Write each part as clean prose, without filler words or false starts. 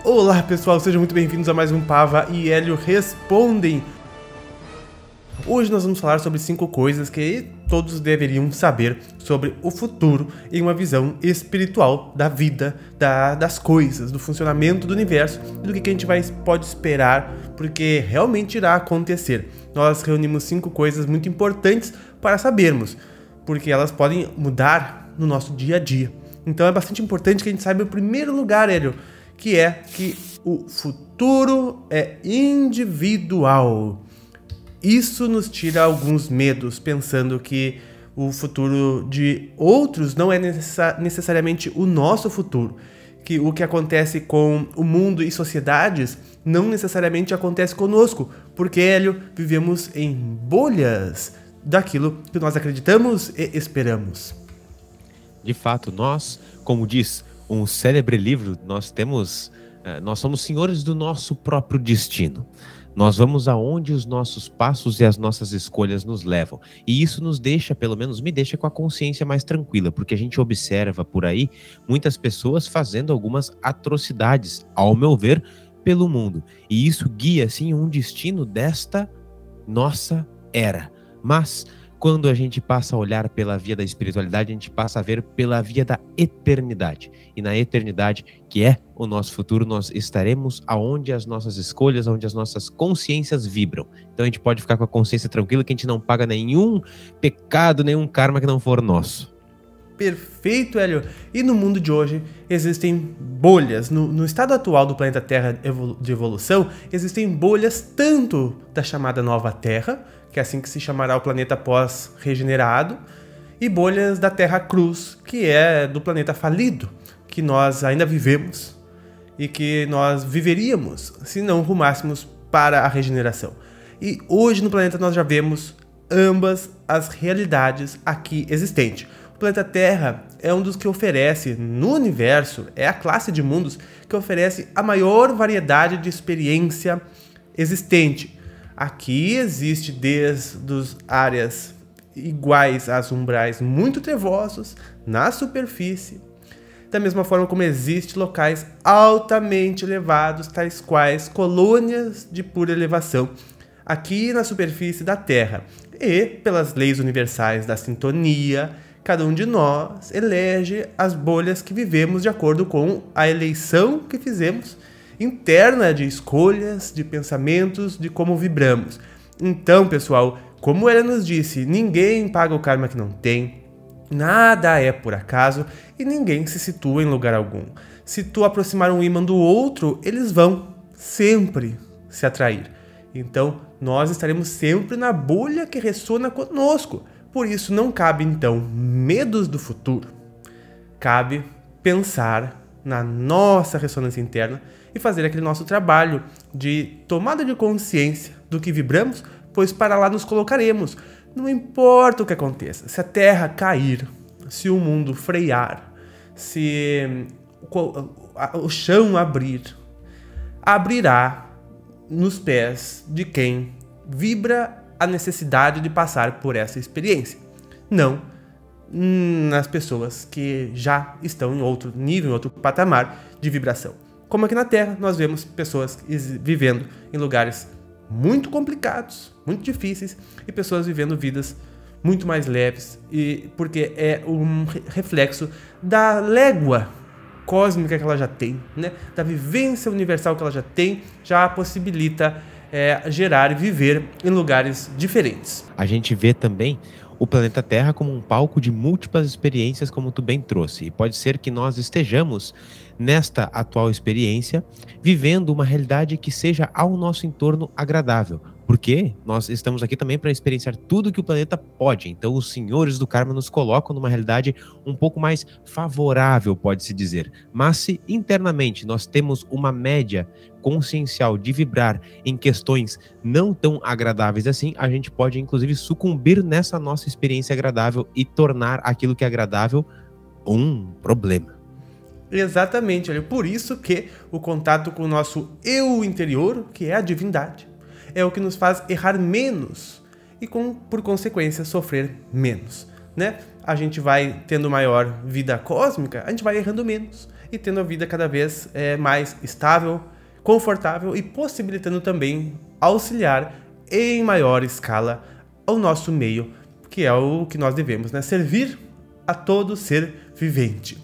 Olá pessoal, sejam muito bem-vindos a mais um Pava e Hélio Respondem. Hoje nós vamos falar sobre 5 coisas que todos deveriam saber sobre o futuro em uma visão espiritual da vida, das coisas, do funcionamento do universo e do que a gente pode esperar, porque realmente irá acontecer. Nós reunimos 5 coisas muito importantes para sabermos, porque elas podem mudar no nosso dia a dia. Então é bastante importante que a gente saiba, em primeiro lugar, Hélio, que é que o futuro é individual. Isso nos tira alguns medos, pensando que o futuro de outros não é necessariamente o nosso futuro. Que o que acontece com o mundo e sociedades não necessariamente acontece conosco, porque, Hélio, vivemos em bolhas daquilo que nós acreditamos e esperamos. De fato, nós, como diz um célebre livro, nós somos senhores do nosso próprio destino. Nós vamos aonde os nossos passos e as nossas escolhas nos levam. E isso nos deixa, pelo menos me deixa, com a consciência mais tranquila, porque a gente observa por aí muitas pessoas fazendo algumas atrocidades, ao meu ver, pelo mundo. E isso guia, sim, um destino desta nossa era. Mas quando a gente passa a olhar pela via da espiritualidade, a gente passa a ver pela via da eternidade. E na eternidade, que é o nosso futuro, nós estaremos aonde as nossas escolhas, aonde as nossas consciências vibram. Então a gente pode ficar com a consciência tranquila que a gente não paga nenhum pecado, nenhum karma que não for nosso. Perfeito, Hélio. E no mundo de hoje existem bolhas. No estado atual do planeta Terra de evolução, existem bolhas tanto da chamada Nova Terra, que é assim que se chamará o planeta pós-regenerado, e bolhas da Terra Cruz, que é do planeta falido, que nós ainda vivemos e que nós viveríamos se não rumássemos para a regeneração. E hoje no planeta nós já vemos ambas as realidades aqui existentes. O planeta Terra é um dos que oferece no universo, é a classe de mundos que oferece a maior variedade de experiência existente. Aqui existe desde as áreas iguais às umbrais muito trevosos na superfície, da mesma forma como existem locais altamente elevados, tais quais colônias de pura elevação, aqui na superfície da Terra. E, pelas leis universais da sintonia, cada um de nós elege as bolhas que vivemos de acordo com a eleição que fizemos interna de escolhas, de pensamentos, de como vibramos. Então, pessoal, como ela nos disse, ninguém paga o karma que não tem, nada é por acaso e ninguém se situa em lugar algum. Se tu aproximar um ímã do outro, eles vão sempre se atrair. Então, nós estaremos sempre na bolha que ressona conosco. Por isso, não cabe, então, medos do futuro. Cabe pensar na nossa ressonância interna e fazer aquele nosso trabalho de tomada de consciência do que vibramos, pois para lá nos colocaremos. Não importa o que aconteça, se a terra cair, se o mundo frear, se o chão abrirá nos pés de quem vibra a necessidade de passar por essa experiência. Não nas pessoas que já estão em outro nível, em outro patamar de vibração. Como aqui na Terra, nós vemos pessoas vivendo em lugares muito complicados, muito difíceis, e pessoas vivendo vidas muito mais leves, porque é um reflexo da légua cósmica que ela já tem, né? Da vivência universal que ela já tem, já possibilita gerar e viver em lugares diferentes. A gente vê também o planeta Terra como um palco de múltiplas experiências, como tu bem trouxe. E pode ser que nós estejamos, nesta atual experiência, vivendo uma realidade que seja ao nosso entorno agradável. Porque nós estamos aqui também para experienciar tudo que o planeta pode. Então os senhores do karma nos colocam numa realidade um pouco mais favorável, pode-se dizer. Mas se internamente nós temos uma média consciencial de vibrar em questões não tão agradáveis assim, a gente pode inclusive sucumbir nessa nossa experiência agradável e tornar aquilo que é agradável um problema. Exatamente, olha, por isso que o contato com o nosso eu interior, que é a divindade, é o que nos faz errar menos e, por consequência, sofrer menos, né? A gente vai tendo maior vida cósmica, a gente vai errando menos. e tendo a vida cada vez mais estável, confortável e possibilitando também auxiliar em maior escala ao nosso meio, que é o que nós devemos, né? Servir a todo ser vivente.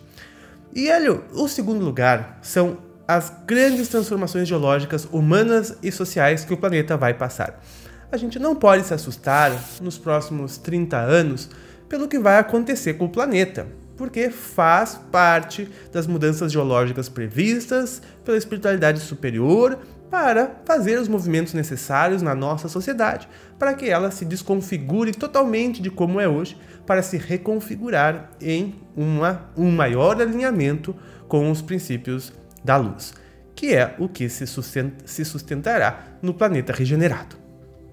E, Hélio, o segundo lugar são as grandes transformações geológicas humanas e sociais que o planeta vai passar. A gente não pode se assustar nos próximos 30 anos pelo que vai acontecer com o planeta, porque faz parte das mudanças geológicas previstas pela espiritualidade superior para fazer os movimentos necessários na nossa sociedade, para que ela se desconfigure totalmente de como é hoje, para se reconfigurar em um maior alinhamento com os princípios da luz, que é o que se sustentará no planeta regenerado.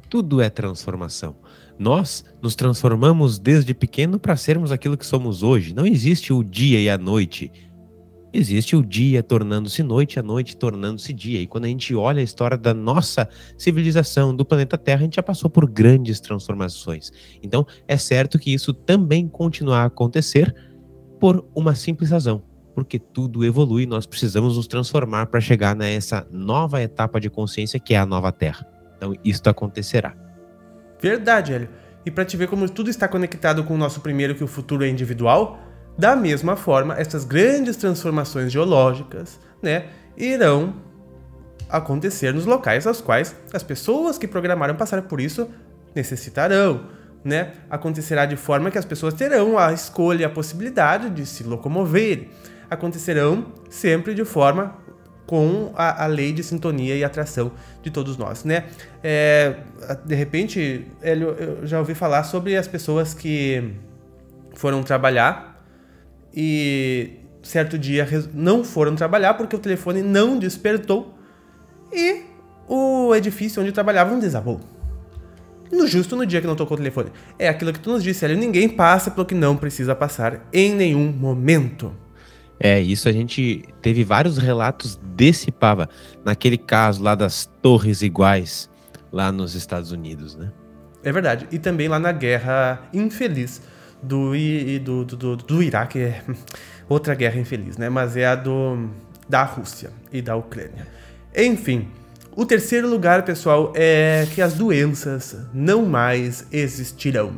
Tudo é transformação. Nós nos transformamos desde pequeno para sermos aquilo que somos hoje. Não existe o dia e a noite. Existe o dia tornando-se noite, a noite tornando-se dia. E quando a gente olha a história da nossa civilização, do planeta Terra, a gente já passou por grandes transformações. Então, é certo que isso também continuará a acontecer por uma simples razão. Porque tudo evolui e nós precisamos nos transformar para chegar nessa nova etapa de consciência que é a nova Terra. Então, isso acontecerá. Verdade, Hélio. E para te ver como tudo está conectado com o nosso primeiro, que o futuro é individual, da mesma forma, essas grandes transformações geológicas, né, irão acontecer nos locais aos quais as pessoas que programaram passar por isso necessitarão, né? Acontecerá de forma que as pessoas terão a escolha, a possibilidade de se locomover. Acontecerão sempre de forma com a lei de sintonia e atração de todos nós, né? De repente, eu já ouvi falar sobre as pessoas que foram trabalhar e certo dia não foram trabalhar porque o telefone não despertou e o edifício onde trabalhavam desabou. Justo no dia que não tocou o telefone. É aquilo que tu nos disse, Hélio, ninguém passa pelo que não precisa passar em nenhum momento. Isso a gente teve vários relatos desse Pava, naquele caso lá das Torres Iguais, lá nos Estados Unidos, né? É verdade, e também lá na guerra infeliz do Iraque, é outra guerra infeliz, né? Mas é a da Rússia e da Ucrânia. Enfim, o terceiro lugar, pessoal, é que as doenças não mais existirão.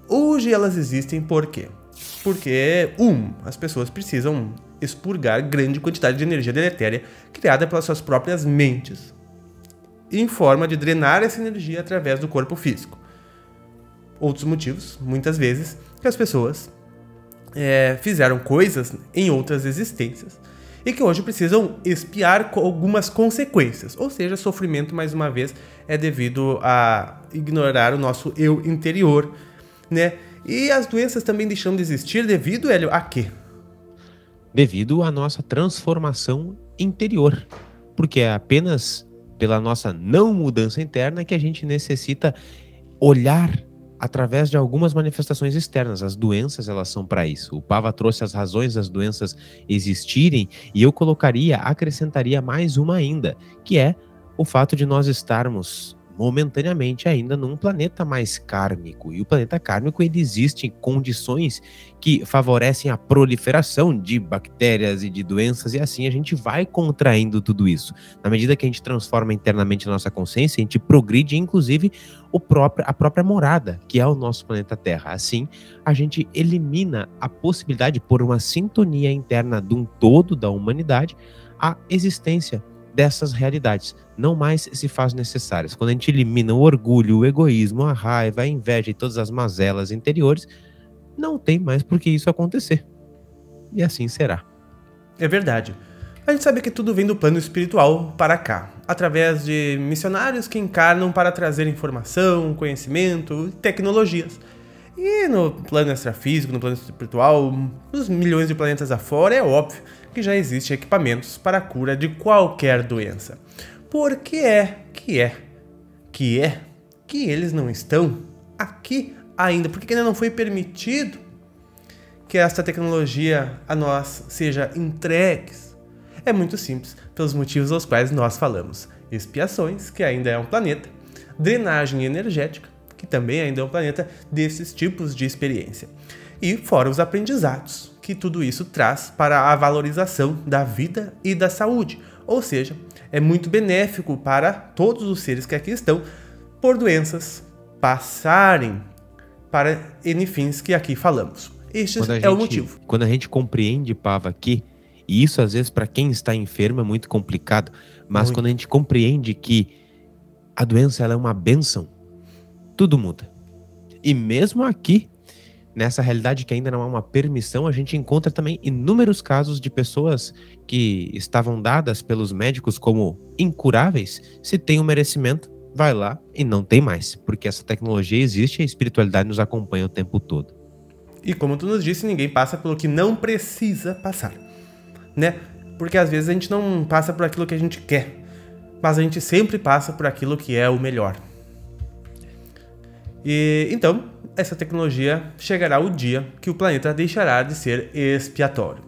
Hoje elas existem por quê? Porque, as pessoas precisam expurgar grande quantidade de energia deletéria criada pelas suas próprias mentes, em forma de drenar essa energia através do corpo físico. Outros motivos, muitas vezes, que as pessoas fizeram coisas em outras existências e que hoje precisam expiar com algumas consequências, ou seja, sofrimento, mais uma vez, é devido a ignorar o nosso eu interior, né? E as doenças também deixam de existir devido, Hélio, a quê? Devido à nossa transformação interior. Porque é apenas pela nossa não mudança interna que a gente necessita olhar através de algumas manifestações externas. As doenças, elas são para isso. O Pava trouxe as razões das doenças existirem e eu acrescentaria mais uma ainda, que é o fato de nós estarmos momentaneamente ainda num planeta mais kármico. E o planeta kármico, ele existe em condições que favorecem a proliferação de bactérias e de doenças, e assim a gente vai contraindo tudo isso. Na medida que a gente transforma internamente a nossa consciência, a gente progride, inclusive, a própria morada, que é o nosso planeta Terra. Assim, a gente elimina a possibilidade, por uma sintonia interna de um todo da humanidade, a existência dessas realidades não mais se faz necessárias. Quando a gente elimina o orgulho, o egoísmo, a raiva, a inveja e todas as mazelas interiores, não tem mais por que isso acontecer. E assim será. É verdade. A gente sabe que tudo vem do plano espiritual para cá, através de missionários que encarnam para trazer informação, conhecimento e tecnologias. E no plano extrafísico, no plano espiritual, nos milhões de planetas afora, é óbvio que já existem equipamentos para a cura de qualquer doença. Por que eles não estão aqui ainda? Por que ainda não foi permitido que esta tecnologia a nós seja entregue? É muito simples, pelos motivos aos quais nós falamos. Expiações, que ainda é um planeta. Drenagem energética, que também ainda é um planeta desses tipos de experiência. E fora os aprendizados, que tudo isso traz para a valorização da vida e da saúde. Ou seja, é muito benéfico para todos os seres que aqui estão, por doenças passarem para N fins que aqui falamos. Este é o motivo. Quando a gente compreende, Pava, aqui, e isso às vezes para quem está enfermo é muito complicado, mas quando a gente compreende que a doença ela é uma bênção, tudo muda. E mesmo aqui, nessa realidade que ainda não há uma permissão, a gente encontra também inúmeros casos de pessoas que estavam dadas pelos médicos como incuráveis, se tem um merecimento, vai lá e não tem mais, porque essa tecnologia existe e a espiritualidade nos acompanha o tempo todo. E como tu nos disse, ninguém passa pelo que não precisa passar, né? Porque às vezes a gente não passa por aquilo que a gente quer, mas a gente sempre passa por aquilo que é o melhor. E então, essa tecnologia chegará o dia que o planeta deixará de ser expiatório.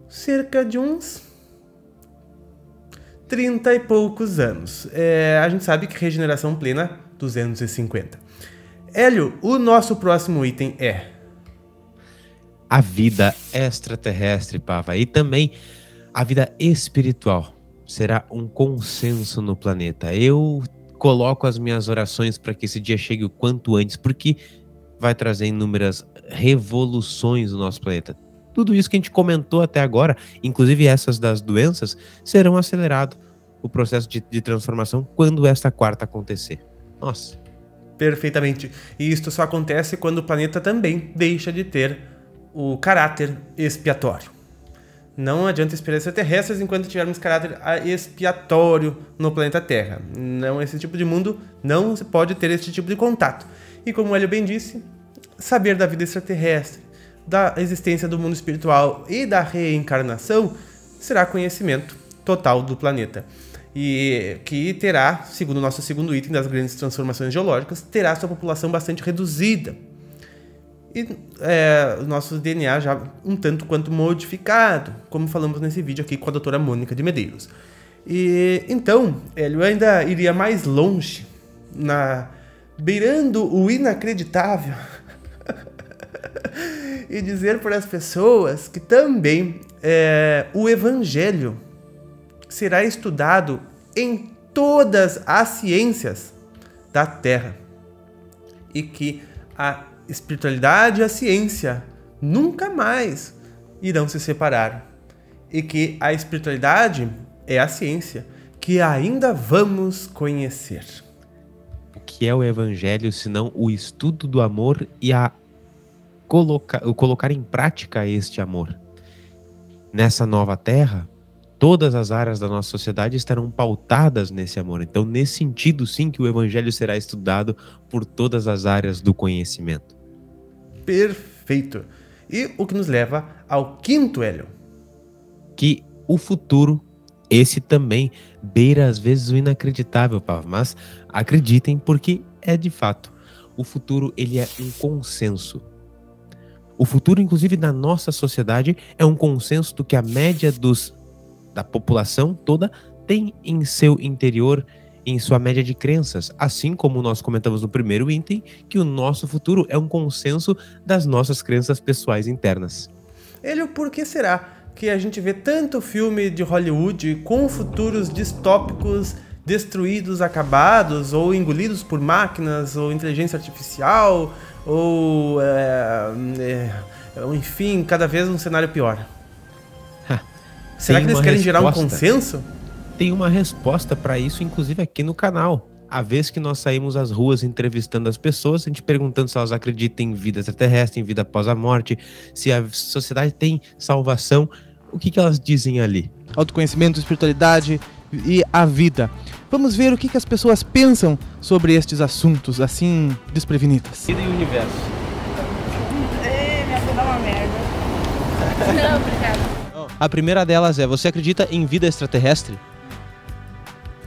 Cerca de uns 30 e poucos anos. A gente sabe que regeneração plena, 250. Hélio, o nosso próximo item é a vida extraterrestre, Pava, e também a vida espiritual. Será um consenso no planeta. Eu coloco as minhas orações para que esse dia chegue o quanto antes, porque vai trazer inúmeras revoluções no nosso planeta. Tudo isso que a gente comentou até agora, inclusive essas das doenças, serão acelerado o processo de transformação quando esta quarta acontecer. Nossa. Perfeitamente. E isto só acontece quando o planeta também deixa de ter o caráter expiatório. Não adianta esperar extraterrestres enquanto tivermos caráter expiatório no planeta Terra. Não, esse tipo de mundo não se pode ter esse tipo de contato. E como o Hélio bem disse, saber da vida extraterrestre, da existência do mundo espiritual e da reencarnação será conhecimento total do planeta. E que terá, segundo o nosso segundo item das grandes transformações geológicas, terá sua população bastante reduzida. E o nosso DNA já um tanto quanto modificado, como falamos nesse vídeo aqui com a doutora Mônica de Medeiros. E então, Hélio ainda iria mais longe, beirando o inacreditável, e dizer para as pessoas que também o Evangelho será estudado em todas as ciências da Terra e que a espiritualidade e a ciência nunca mais irão se separar e que a espiritualidade é a ciência que ainda vamos conhecer. O que é o Evangelho senão o estudo do amor e o colocar em prática este amor? Nessa nova terra, todas as áreas da nossa sociedade estarão pautadas nesse amor. Então, nesse sentido, sim, que o Evangelho será estudado por todas as áreas do conhecimento. Perfeito. E o que nos leva ao quinto, Hélio. Que o futuro, esse também beira às vezes o inacreditável, Pava, mas acreditem porque é de fato. O futuro, ele é um consenso. O futuro, inclusive, da nossa sociedade é um consenso do que a média da população toda tem em seu interior, em sua média de crenças, assim como nós comentamos no primeiro item, que o nosso futuro é um consenso das nossas crenças pessoais internas. Hélio, por que será que a gente vê tanto filme de Hollywood com futuros distópicos, destruídos, acabados, ou engolidos por máquinas, ou inteligência artificial, ou enfim, cada vez um cenário pior? Será que eles querem gerar um consenso? Tem uma resposta para isso, inclusive aqui no canal. A vez que nós saímos às ruas entrevistando as pessoas, a gente perguntando se elas acreditam em vida extraterrestre, em vida após a morte, se a sociedade tem salvação, o que elas dizem ali? Autoconhecimento, espiritualidade e a vida. Vamos ver o que as pessoas pensam sobre estes assuntos, assim, desprevenidas. Vida e o universo. Minha vida é uma merda. Não, obrigada. A primeira delas é, você acredita em vida extraterrestre?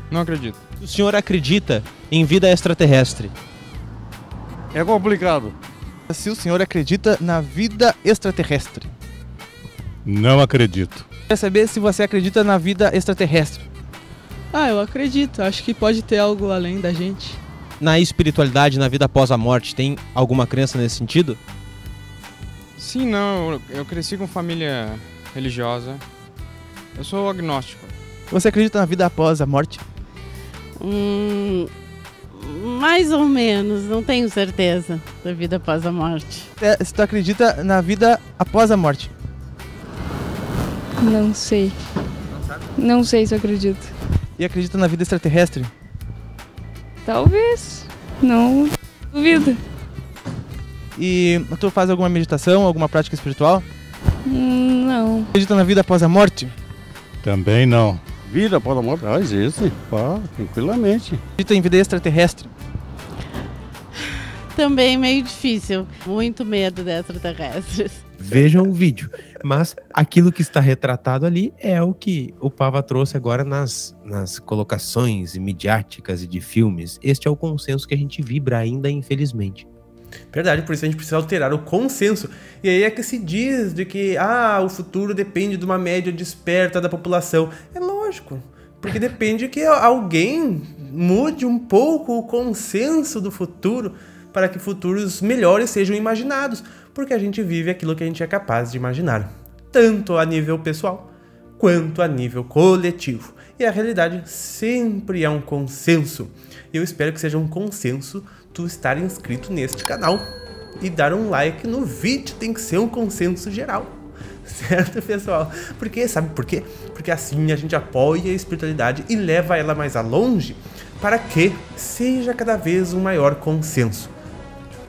Não acredito. O senhor acredita em vida extraterrestre? É complicado. Se o senhor acredita na vida extraterrestre? Não acredito. Quer saber se você acredita na vida extraterrestre? Eu acredito. Acho que pode ter algo além da gente. Na espiritualidade, na vida após a morte, tem alguma crença nesse sentido? Sim, não, eu cresci com família religiosa. Eu sou agnóstico. Você acredita na vida após a morte? Mais ou menos, não tenho certeza da vida após a morte. Se tu acredita na vida após a morte? Não sei. Não sei se eu acredito. E acredita na vida extraterrestre? Talvez. Não duvido. E tu faz alguma meditação, alguma prática espiritual? Não. Acredita na vida após a morte? Também não. Vida após a morte? Existe. Tranquilamente. Acredita em vida extraterrestre? Também meio difícil. Muito medo de extraterrestres. Vejam o vídeo. Mas aquilo que está retratado ali é o que o Pava trouxe agora nas colocações midiáticas e de filmes. Este é o consenso que a gente vibra ainda, infelizmente. Verdade, por isso a gente precisa alterar o consenso. E aí é que se diz de que o futuro depende de uma média desperta da população. É lógico, porque depende que alguém mude um pouco o consenso do futuro para que futuros melhores sejam imaginados, porque a gente vive aquilo que a gente é capaz de imaginar, tanto a nível pessoal quanto a nível coletivo. E a realidade sempre é um consenso. Eu espero que seja um consenso tu estar inscrito neste canal e dar um like no vídeo. Tem que ser um consenso geral, certo, pessoal? Porque, sabe por quê? Porque assim a gente apoia a espiritualidade e leva ela mais a longe para que seja cada vez um maior consenso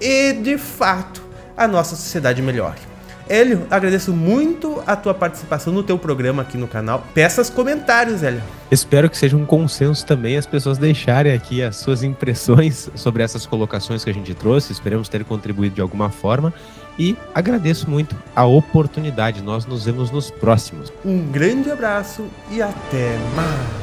e, de fato, a nossa sociedade melhore. Hélio, agradeço muito a tua participação no teu programa aqui no canal. Peças comentários, Hélio. Espero que seja um consenso também as pessoas deixarem aqui as suas impressões sobre essas colocações que a gente trouxe. Esperamos ter contribuído de alguma forma e agradeço muito a oportunidade. Nós nos vemos nos próximos. Um grande abraço e até mais.